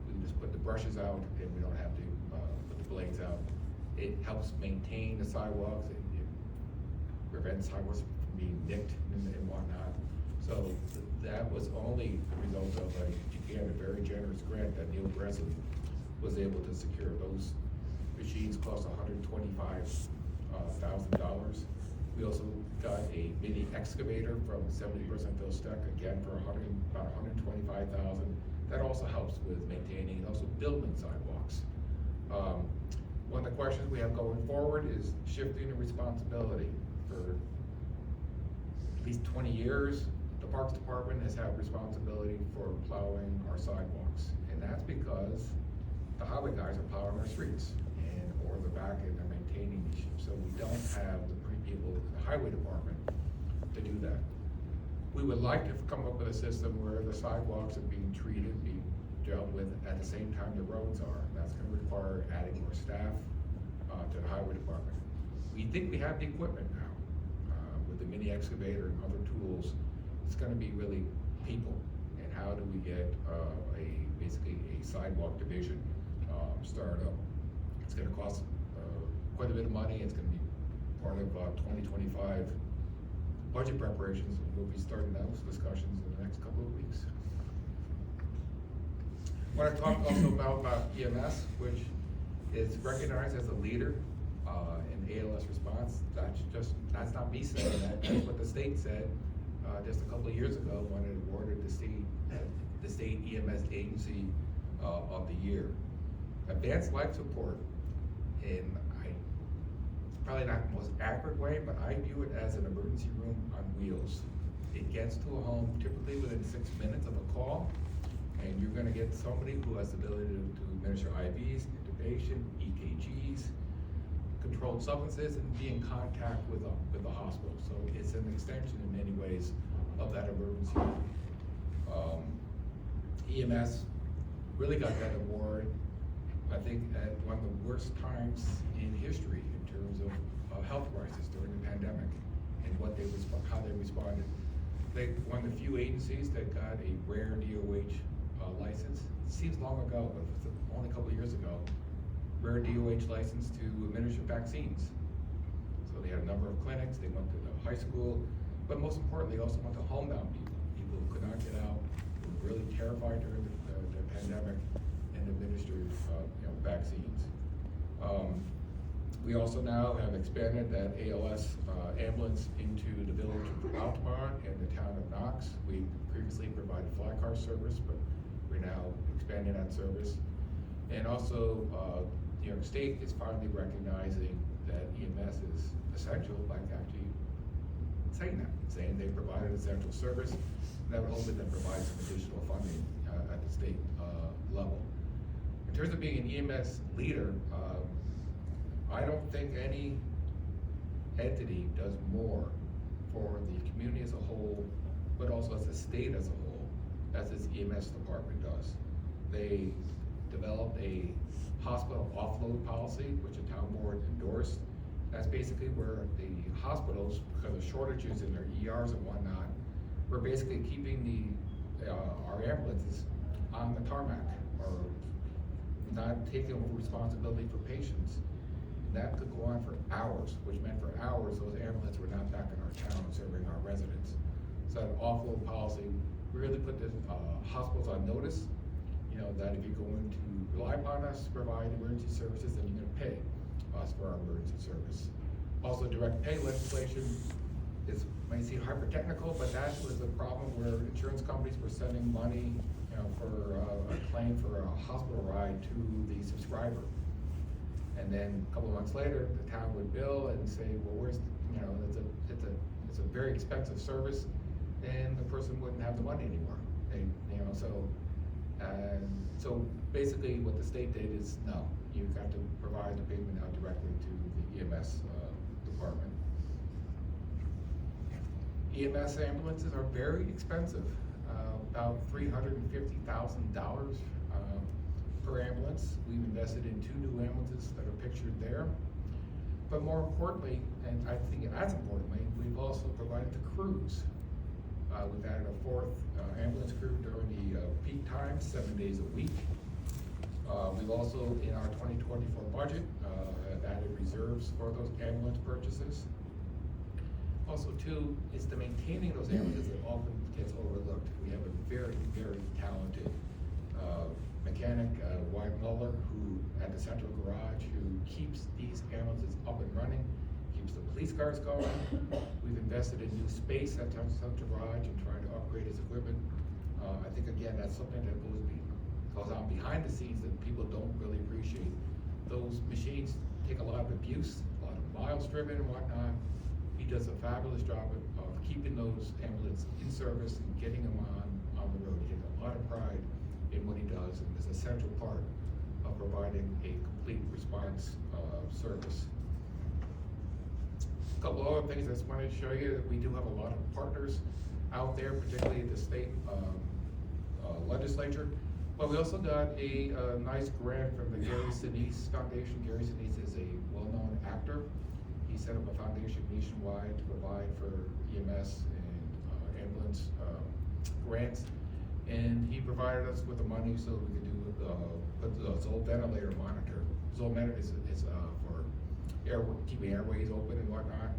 we can just put the brushes out and we don't have to put the blades out. It helps maintain the sidewalks, it prevents sidewalks from being nicked and whatnot. So that was only the result of a very generous grant that Neil Breslin was able to secure. Those machines cost $125,000. We also got a mini excavator from 70% Bill Steck, again for about $125,000. That also helps with maintaining and also building sidewalks. One of the questions we have going forward is shifting the responsibility. For at least 20 years, the Parks Department has had responsibility for plowing our sidewalks. And that's because the highway guys are plowing our streets or the back end are maintaining these. So we don't have the people in the highway department to do that. We would like to come up with a system where the sidewalks are being treated, being dealt with at the same time the roads are. That's going to require adding more staff to the highway department. We think we have the equipment now with the mini excavator and other tools. It's going to be really people, and how do we get basically a sidewalk division started up. It's going to cost quite a bit of money. It's going to be part of 2025 budget preparations, and we'll be starting those discussions in the next couple of weeks. I want to talk also about EMS, which is recognized as a leader in ALS response. That's not me saying that. That's what the state said just a couple of years ago when it awarded the state EMS agency of the year. Advanced life support, and it's probably not the most accurate way, but I view it as an emergency room on wheels. It gets to a home typically within 6 minutes of a call, and you're going to get somebody who has the ability to administer IVs, intubation, EKGs, controlled substances, and be in contact with the hospital. So it's an extension in many ways of that emergency room. EMS really got that award, I think, at one of the worst times in history in terms of health crisis during the pandemic and how they responded. They one of the few agencies that got a rare DOH license. It seems long ago, but it was only a couple of years ago. Rare DOH license to administer vaccines. So they had a number of clinics. They went to the high school, but most importantly, they also went to homebound people who could not get out, who were really terrified during the pandemic, and administered vaccines. We also now have expanded that ALS ambulance into the village of Altamont and the town of Knox. We previously provided fly car service, but we're now expanding that service. And also, New York State is finally recognizing that EMS is essential, like actually saying that, saying they provided essential service, and that would hopefully then provide some additional funding, at the state, level. In terms of being an EMS leader, I don't think any entity does more for the community as a whole, but also as a state as a whole, as this EMS department does. They developed a hospital offload policy, which the town board endorsed. That's basically where the hospitals, because of shortages in their ERs and whatnot, we're basically keeping our ambulances on the tarmac, or not taking over responsibility for patients. That could go on for hours, which meant for hours, those ambulances were not back in our town serving our residents. So that offload policy really put the hospitals on notice, you know, that if you're going to rely upon us to provide emergency services, then you're gonna pay us for our emergency service. Also, direct pay legislation might seem hyper technical, but that was a problem where insurance companies were sending money, you know, for a claim for a hospital ride to the subscriber. And then a couple of months later, the town would bill and say, well, where's, you know, it's a very expensive service, and the person wouldn't have the money anymore. They, you know, so basically what the state did is, no, you've got to provide the payment now directly to the EMS department. EMS ambulances are very expensive, about $350,000 per ambulance. We've invested in 2 new ambulances that are pictured there. But more importantly, and I think as importantly, we've also provided the crews. We've added a 4th ambulance crew during the peak times, 7 days a week. We've also, in our 2024 budget, have added reserves for those ambulance purchases. Also, too, it's the maintaining those ambulances that often gets overlooked. We have a very, very talented mechanic, Wyatt Muller, who at the central garage, who keeps these ambulances up and running, keeps the police cars going. We've invested in new space at the central garage and trying to upgrade his equipment. I think again, that's something that goes on behind the scenes that people don't really appreciate. Those machines take a lot of abuse, a lot of miles driven and whatnot. He does a fabulous job of keeping those ambulances in service and getting them on the road. He takes a lot of pride in what he does, and is a central part of providing a complete response service. A couple of other things I just wanted to show you, that we do have a lot of partners out there, particularly at the state legislature. But we also got a nice grant from the Gary Sinise Foundation. Gary Sinise is a well-known actor. He set up a foundation nationwide to provide for EMS and ambulance grants. And he provided us with the money so we could do put the Zoll ventilator monitor. Zoll ventilator is for keeping airways open and whatnot.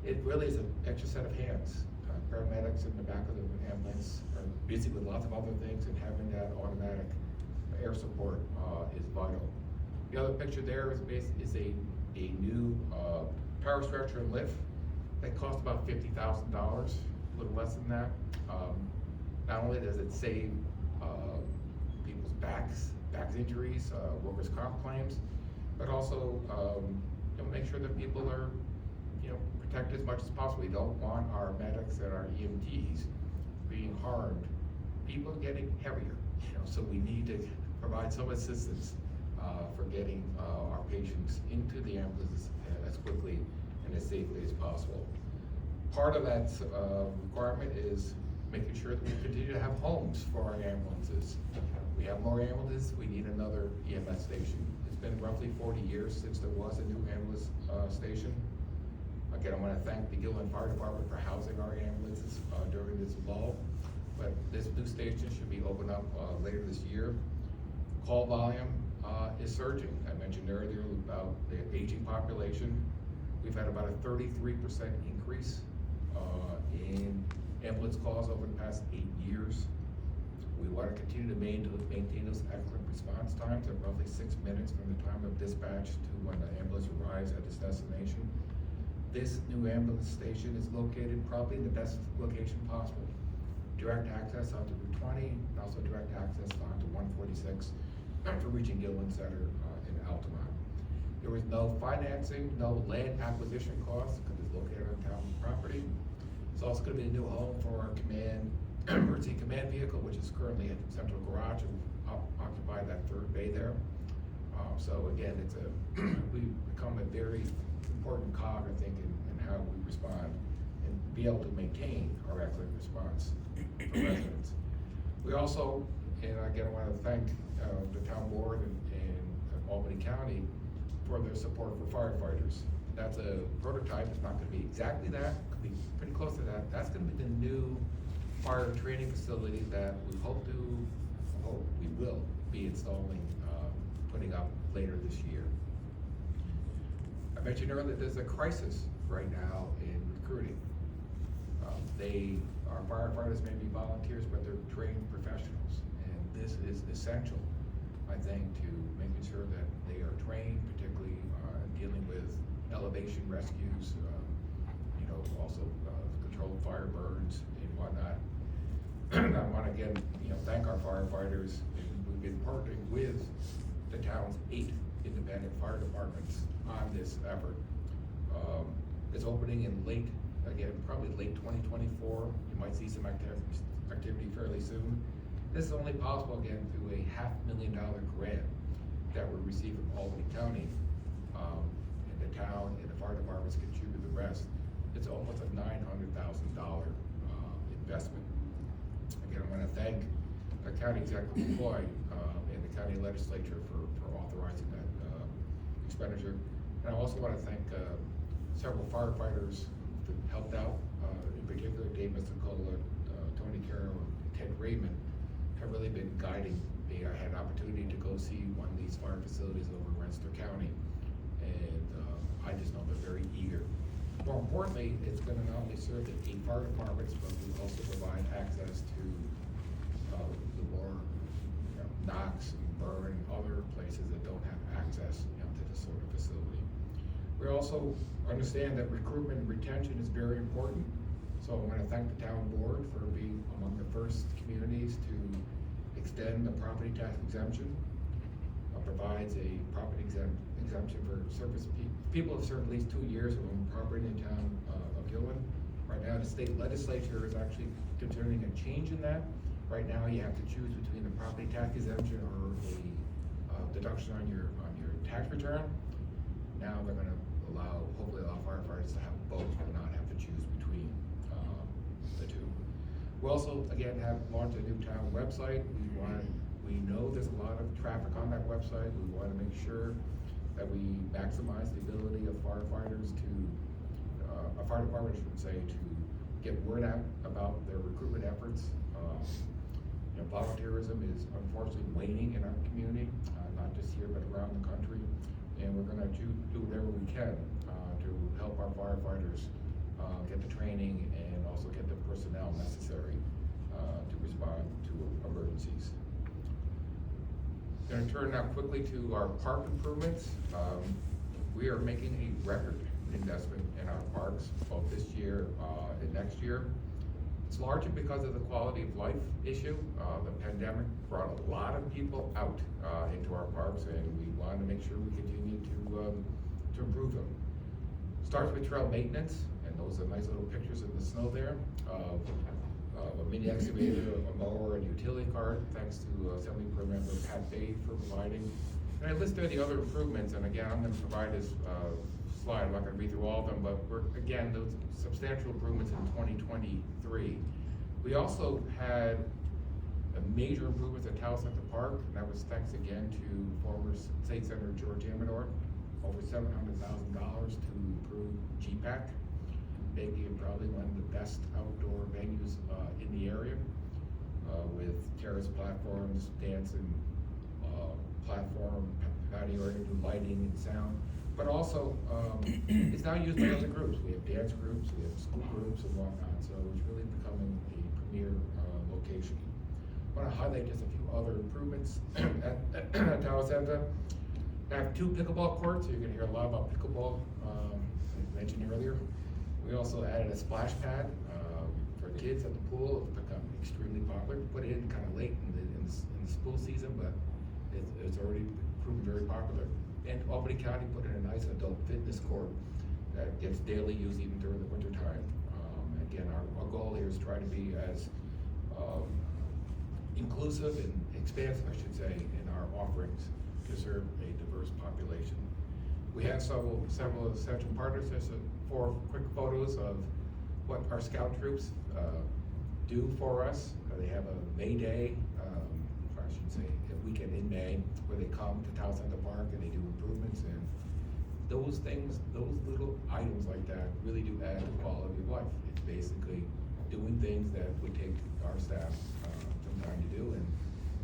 It really is an extra set of hands. Paramedics in the back of the ambulance are busy with lots of other things, and having that automatic air support is vital. The other picture there is a new power stretcher and lift that cost about $50,000, a little less than that. Not only does it save people's back injuries, workers' comp claims, but also make sure that people are protected as much as possible. We don't want our medics and our EMTs being harmed. People are getting heavier, so we need to provide some assistance for getting our patients into the ambulances as quickly and as safely as possible. Part of that requirement is making sure that we continue to have homes for our ambulances. We have more ambulances, we need another EMS station. It's been roughly 40 years since there was a new ambulance station. Again, I want to thank the Guilderland Fire Department for housing our ambulances during this lull. But this new station should be opened up later this year. Call volume is surging. I mentioned earlier about the aging population. We've had about a 33% increase in ambulance calls over the past 8 years. We want to continue to maintain those excellent response times at roughly 6 minutes from the time of dispatch to when the ambulance arrives at its destination. This new ambulance station is located probably in the best location possible. Direct access onto Route 20, and also direct access onto 146 for reaching Guilderland Center in Altamont. There was no financing, no land acquisition costs because it's located on town property. It's also gonna be a new home for our emergency command vehicle, which is currently at Central Garage, and occupy that third bay there. So again, we become a very important cog, I think, in how we respond and be able to maintain our excellent response for residents. We also, and again, I want to thank the town board and Albany County for their support for firefighters. That's a prototype. It's not going to be exactly that. It could be pretty close to that. That's going to be the new fire training facility that we will be installing, putting up later this year. I mentioned earlier there's a crisis right now in recruiting. Our firefighters may be volunteers, but they're trained professionals, and this is essential, I think, to making sure that they are trained, particularly dealing with elevation rescues, also controlled fire burns and whatnot. I want to again, thank our firefighters. We've been partnering with the town's 8 independent fire departments on this effort. It's opening in probably late 2024. You might see some activity fairly soon. This is only possible again through a $500,000 grant that we received from Albany County. And the town and the fire departments contribute the rest. It's almost a $900,000 investment. Again, I want to thank the county executive employee and the county legislature for authorizing that expenditure. And I also want to thank several firefighters that helped out, in particular Dave Missicola, Tony Carroll, and Ted Raymond have really been guiding me. I had an opportunity to go see one of these fire facilities over in Rensselaer County, and I just know they're very eager. More importantly, it's going to not only serve the 8 fire departments, but we also provide access to the more Knox and Burn and other places that don't have access to this sort of facility. We also understand that recruitment and retention is very important. So I want to thank the town board for being among the first communities to extend the property tax exemption. Provides a property exemption for people who served at least 2 years of own property in the town of Guilderland. Right now, the state legislature is actually considering a change in that. Right now, you have to choose between the property tax exemption or a deduction on your tax return. Now they're going to hopefully allow firefighters to have both and not have to choose between the two. We also, again, have launched a new town website. We know there's a lot of traffic on that website. We want to make sure that we maximize the ability of firefighters a fire department, I should say, to get word out about their recruitment efforts. Volunteerism is unfortunately waning in our community, not just here but around the country. And we're going to do whatever we can to help our firefighters get the training and also get the personnel necessary to respond to emergencies. Going to turn now quickly to our park improvements. We are making a record investment in our parks both this year and next year. It's largely because of the quality of life issue. The pandemic brought a lot of people out into our parks, and we want to make sure we continue to improve them. Starts with trail maintenance, and those are nice little pictures in the snow there of a mini excavator, a mower, and utility cart, thanks to Assembly Board Member Pat Bay for providing. And I list there the other improvements, and again, I'm going to provide this slide. I'm not going to read through all of them, but again, those substantial improvements in 2023. We also had a major improvements at Town Center Park, and that was thanks again to former State Senator George Amador, over $700,000 to improve GPAC, making it probably one of the best outdoor venues in the area, with terrace platforms, dancing platform, patio area, new lighting and sound. But also, it's now used by other groups. We have dance groups, we have school groups and whatnot, so it's really becoming a premier location. I want to highlight just a few other improvements at Tower Center. I have 2 pickleball courts, so you're going to hear a lot about pickleball, I mentioned earlier. We also added a splash pad for kids at the pool. It's become extremely popular. We put it in kind of late in the school season, but it's already proven very popular. And Albany County put in a nice adult fitness court that gets daily use even during the winter time. And again, our goal here is try to be as inclusive and expansive, I should say, in our offerings to serve a diverse population. We have several essential partners. There's 4 quick photos of what our scout troops do for us. They have a May Day, or I should say a weekend in May, where they come to Town Center Park and they do improvements, and those things, those little items like that really do add to quality of life. It's basically doing things that would take our staff some time to do, and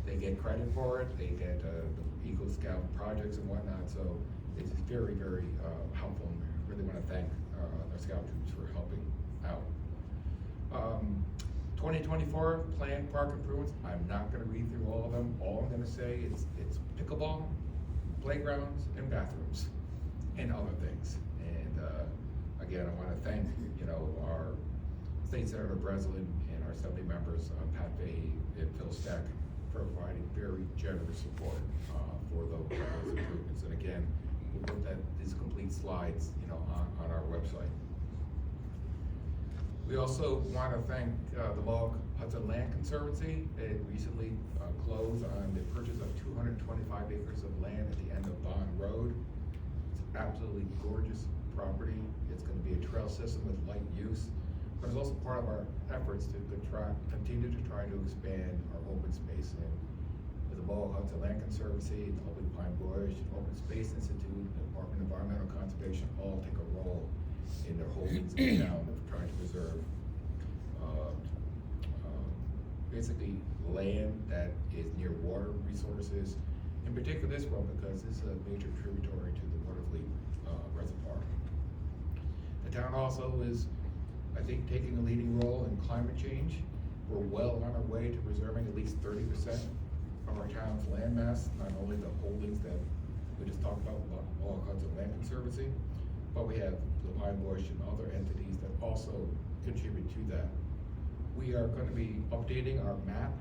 they get credit for it. They get the Eagle Scout projects and whatnot, so it's very, very helpful. And I really want to thank our Scout troops for helping out. 2024 planned park improvements. I'm not going to read through all of them. All I'm going to say is it's pickleball, playgrounds, and bathrooms, and other things. And again, I want to thank our State Senator Breslin and our Assembly members, Pat Fahey and Phil Steck, for providing very generous support for those improvements. And again, we'll put these complete slides, on our website. We also want to thank the Mohawk Hudson Land Conservancy. It recently closed on the purchase of 225 acres of land at the end of Bond Road. It's absolutely gorgeous property. It's going to be a trail system with light use, but it's also part of our efforts to continue to try to expand our open space. And with the Mohawk Hudson Land Conservancy, the Holy Pine Bush, Open Space Institute, the Department of Environmental Conservation all take a role in their holdings in town of trying to preserve basically land that is near water resources. In particular this one, because this is a major tributary to the Watervliet Reservoir. The town also is, I think, taking a leading role in climate change. We're well on our way to preserving at least 30% of our town's land mass, not only the holdings that we just talked about Mohawk Hudson Land Conservancy, but we have the Pine Bush and other entities that also contribute to that. We are going to be updating our map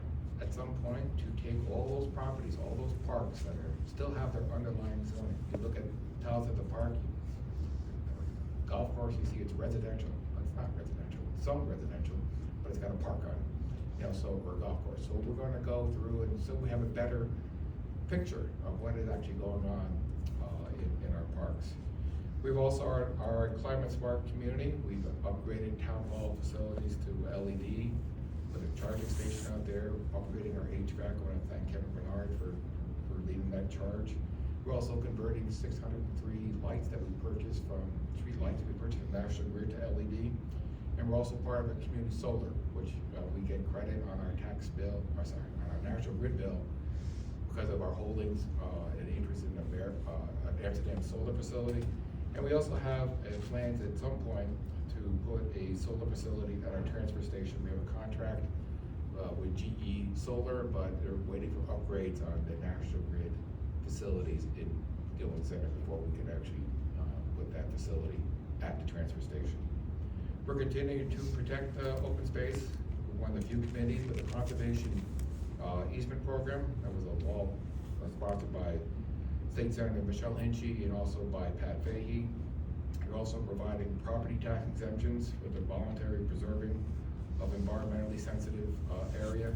at some point to take all those properties, all those parks that still have their underlying zoning. You look at Towns at the Park, golf course, you see it's residential. It's not residential, it's some residential, but it's got a park on it, or a golf course. So we're going to go through, and so we have a better picture of what is actually going on in our parks. We've also, our climate smart community, we've upgraded town hall facilities to LED, with a charging station out there, upgrading our HVAC. I want to thank Kevin Bernard for leading that charge. We're also converting 603 lights that we purchased from, street lights we purchased from National Grid to LED. And we're also part of a community solar, which we get credit on our tax bill, on our National Grid bill, because of our holdings and interest in the Amsterdam solar facility. And we also have plans at some point to put a solar facility at our transfer station. We have a contract with GE Solar, but they're waiting for upgrades on the National Grid facilities in Guilderland Center before we can actually put that facility at the transfer station. We're continuing to protect open space. We're one of the few committees with a conservation easement program. That was a law sponsored by State Senator Michelle Hinchy and also by Pat Fahey. We're also providing property tax exemptions for the voluntary preserving of environmentally sensitive area.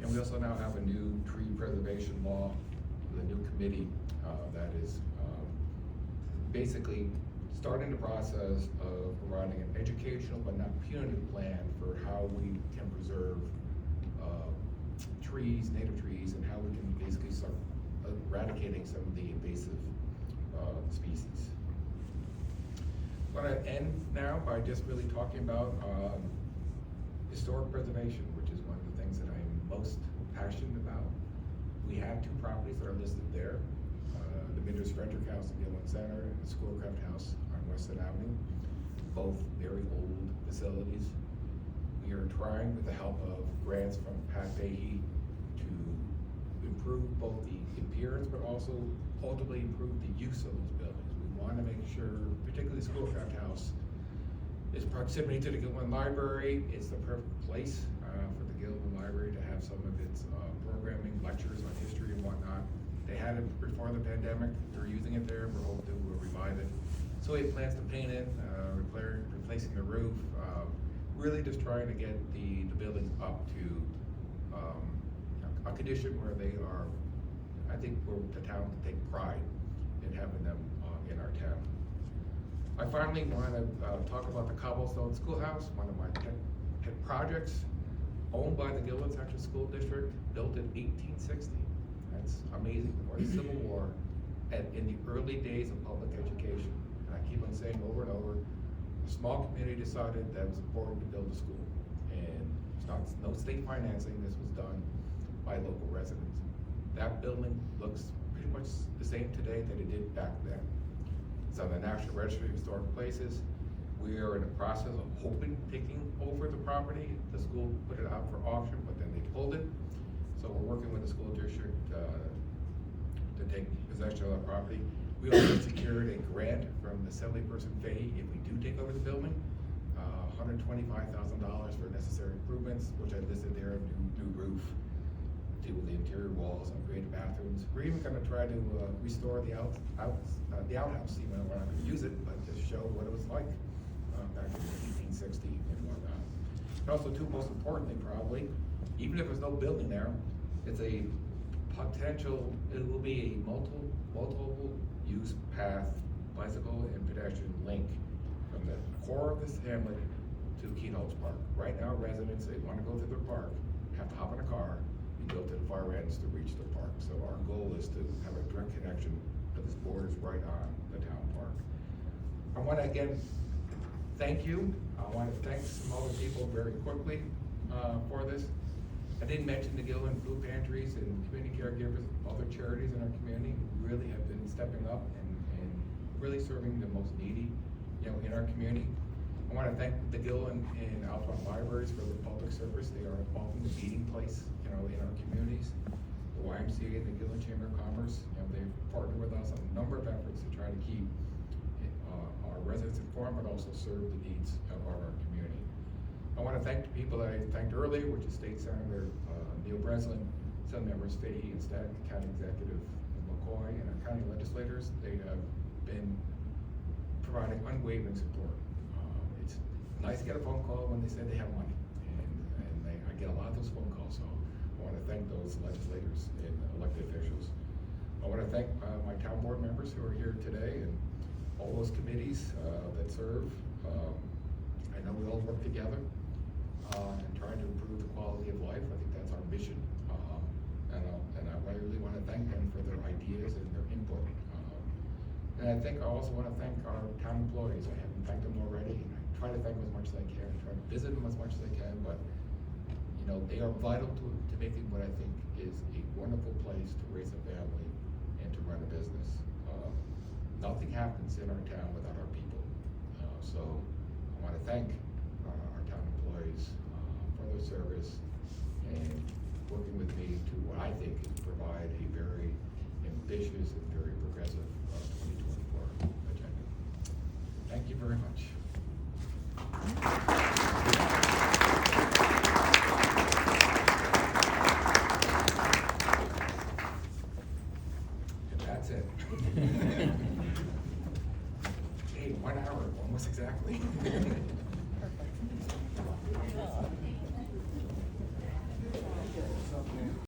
And we also now have a new tree preservation law with a new committee that is basically starting the process of providing an educational but not punitive plan for how we can preserve trees, native trees, and how we can basically start eradicating some of the invasive species. I'm going to end now by just really talking about historic preservation, which is one of the things that I'm most passionate about. We have 2 properties that are listed there. The Miders Frederick House in Guilderland Center and the Schoolcraft House on Weston Avenue, both very old facilities. We are trying, with the help of grants from Pat Fahey, to improve both the appearance, but also ultimately improve the use of those buildings. We want to make sure, particularly the Schoolcraft House, its proximity to the Guilderland Library is the perfect place for the Guilderland Library to have some of its programming, lectures on history and whatnot. They had it before the pandemic. They're using it there. We're hoping to revive it. So we have plans to paint it, replacing the roof, really just trying to get the buildings up to, a condition where they are, I think where the town can take pride in having them, in our town. I finally wanna, talk about the cobblestone schoolhouse, one of my pet projects, owned by the Guilderland Central School District, built in 1860. That's amazing, before the Civil War, and in the early days of public education. And I keep on saying over and over, a small community decided that it was important to build a school. And it's not, no state financing, this was done by local residents. That building looks pretty much the same today that it did back then. It's on the National Registry of Historic Places. We are in the process of hoping taking over the property. The school put it out for auction, but then they pulled it. So we're working with the school district to take possession of that property. We also secured a grant from the Assemblyperson Fay if we do take over the building, $125,000 for necessary improvements, which I listed there: new roof, deal with the interior walls, upgrade bathrooms. We're even gonna try to restore the outhouse, even though we're not gonna use it, but to show what it was like back in 1860 and whatnot. And also, too, most importantly, probably, even if there's no building there, it's a potential, it will be a multiple use path, bicycle and pedestrian link from the core of this hamlet to Keynotes Park. Right now, residents, they wanna go through the park, have to hop in a car and go to the far ends to reach the park. So our goal is to have a direct connection to this borders right on the town park. I wanna again thank you. I wanna thank some other people very quickly for this. I didn't mention the Guilderland food pantries and community caregivers, other charities in our community who really have been stepping up and really serving the most needy, in our community. I want to thank the Guilderland and Altamont libraries for their public service. They are often the meeting place, in our communities. The YMCA and the Guilderland Chamber of Commerce, they've partnered with us on a number of efforts to try to keep our residents informed, but also serve the needs of our community. I want to thank the people that I thanked earlier, which is State Senator Neil Breslin, Senate members Fahey and Stack, County Executive McCoy, and our county legislators. They have been providing unwavering support. It's nice to get a phone call when they say they have money, and I get a lot of those phone calls, so I want to thank those legislators and elected officials. I want to thank my town board members who are here today and all those committees that serve. I know we all work together and trying to improve the quality of life. I think that's our mission, and I really want to thank them for their ideas and their input. And I think I also want to thank our town employees. I haven't thanked them already, and I try to thank them as much as I can. I try to visit them as much as I can, but they are vital to making what I think is a wonderful place to raise a family and to run a business. Nothing happens in our town without our people. So I want to thank our town employees for their service and working with me to what I think is provide a very ambitious and very progressive 2024 agenda. Thank you very much. And that's it. Hey, 1 hour, almost exactly.